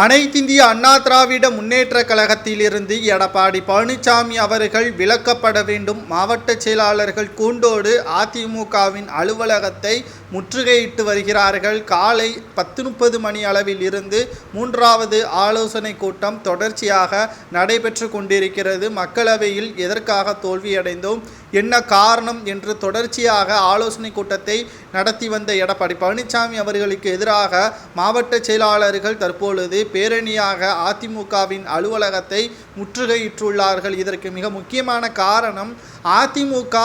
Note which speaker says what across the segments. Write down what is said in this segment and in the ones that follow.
Speaker 1: அனைத்திந்திய அண்ணா திராவிட முன்னேற்றக் கழகத்திலிருந்து எடப்பாடி பழனிசாமி அவர்கள் விலக்கப்பட வேண்டும். மாவட்ட செயலாளர்கள் கூண்டோடு அதிமுகவின் அலுவலகத்தை முற்றுகையிட்டு வருகிறார்கள். காலை 10:30 மணி அளவில் இருந்து 3வது ஆலோசனை கூட்டம் தொடர்ச்சியாக நடைபெற்று கொண்டிருக்கிறது. மக்களவையில் எதற்காக தோல்வியடைந்தோம், என்ன காரணம் என்று தொடர்ச்சியாக ஆலோசனை கூட்டத்தை நடத்தி வந்த எடப்பாடி பழனிசாமி அவர்களுக்கு எதிராக மாவட்ட செயலாளர்கள் தற்பொழுது பேரணியாக அதிமுகவின் அலுவலகத்தை முற்றுகையிட்டுள்ளார்கள். இதற்கு மிக முக்கியமான காரணம், அதிமுக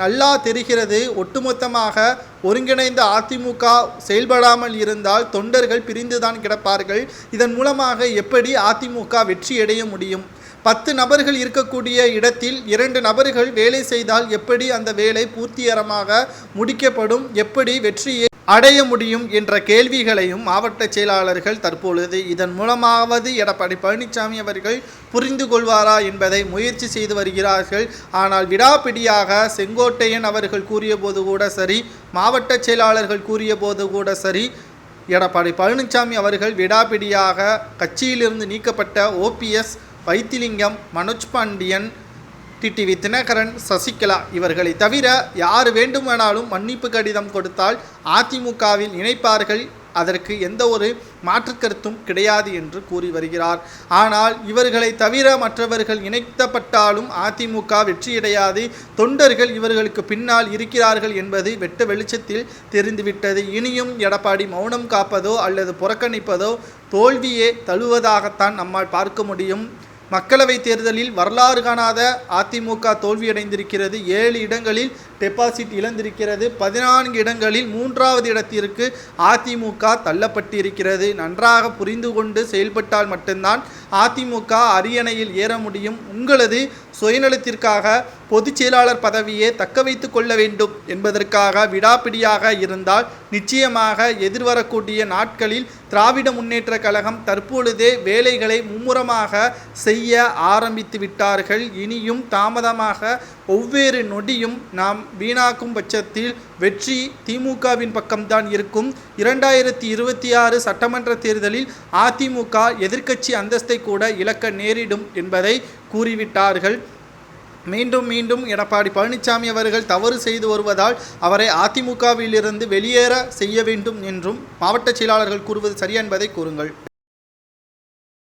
Speaker 1: நல்லா தெரிகிறது, ஒட்டுமொத்தமாக ஒருங்கிணைந்த அதிமுக செயல்படாமல் இருந்தால் தொண்டர்கள் பிரிந்துதான் கிடப்பார்கள். இதன் மூலமாக எப்படி அதிமுக வெற்றியடைய முடியும்? 10 நபர்கள் இருக்கக்கூடிய இடத்தில் 2 நபர்கள் வேலை செய்தால் எப்படி அந்த வேலை பூர்த்திகரமாக முடிக்கப்படும், எப்படி வெற்றியை அடைய முடியும் என்ற கேள்விகளையும் மாவட்ட செயலாளர்கள் தற்பொழுது இதன் மூலமாவது எடப்பாடி பழனிசாமி அவர்கள் புரிந்து கொள்வாரா என்பதை முயற்சி செய்து வருகிறார்கள். ஆனால் விடாப்பிடியாக செங்கோட்டையன் அவர்கள் கூறிய போது கூட சரி, மாவட்ட செயலாளர்கள் கூறிய போது கூட சரி, எடப்பாடி பழனிசாமி அவர்கள் விடாப்பிடியாக கட்சியிலிருந்து நீக்கப்பட்ட OPS, வைத்திலிங்கம், மனோஜ் பாண்டியன், டிடிவி தினகரன், சசிகலா இவர்களை தவிர யார் வேண்டுமானாலும் மன்னிப்பு கடிதம் கொடுத்தால் அதிமுகவில் இணைப்பார்கள், அதற்கு எந்த ஒரு மாற்று கருத்தும் கிடையாது என்று கூறி வருகிறார். ஆனால் இவர்களை தவிர மற்றவர்கள் இணைக்கப்பட்டாலும் அதிமுக வெற்றியடையாது. தொண்டர்கள் இவர்களுக்கு பின்னால் இருக்கிறார்கள் என்பது வெட்ட வெளிச்சத்தில் தெரிந்துவிட்டது. இனியும் எடப்பாடி மௌனம் காப்பதோ அல்லது புறக்கணிப்பதோ தோல்வியே தழுவதாகத்தான் நம்மால் பார்க்க முடியும். மக்களவை தேர்தலில் வரலாறு காணாத அதிமுக தோல்வியடைந்திருக்கிறது. 7 இடங்களில் டெபாசிட் இழந்திருக்கிறது. 14 இடங்களில் 3வது இடத்திற்கு அதிமுக தள்ளப்பட்டிருக்கிறது. நன்றாக புரிந்து கொண்டு செயல்பட்டால் மட்டும்தான் அதிமுக அரியணையில் ஏற முடியும். உங்களது சுயநலத்திற்காக பொதுச் செயலாளர் பதவியை தக்க வைத்து கொள்ள வேண்டும் என்பதற்காக விடாப்பிடியாக இருந்தால் நிச்சயமாக எதிர்வரக்கூடிய நாட்களில் திராவிட முன்னேற்ற கழகம் தற்பொழுதே வேலைகளை மும்முரமாக செய்ய ஆரம்பித்து விட்டார்கள். இனியும் தாமதமாக ஒவ்வொரு நொடியும் நாம் வீணாக்கும் பட்சத்தில் வெற்றி திமுகவின் பக்கம்தான் இருக்கும். 2026 சட்டமன்ற தேர்தலில் அதிமுக எதிர்க்கட்சி அந்தஸ்தை கூட இழக்க நேரிடும் என்பதை கூறிவிட்டார்கள். மீண்டும் எடப்பாடி பழனிசாமி அவர்கள் தவறு செய்து வருவதால் அவரை அதிமுகவிலிருந்து வெளியேற செய்ய வேண்டும் என்றும் மாவட்ட செயலாளர்கள் கூறுவது சரியா என்பதை கூறுங்கள்.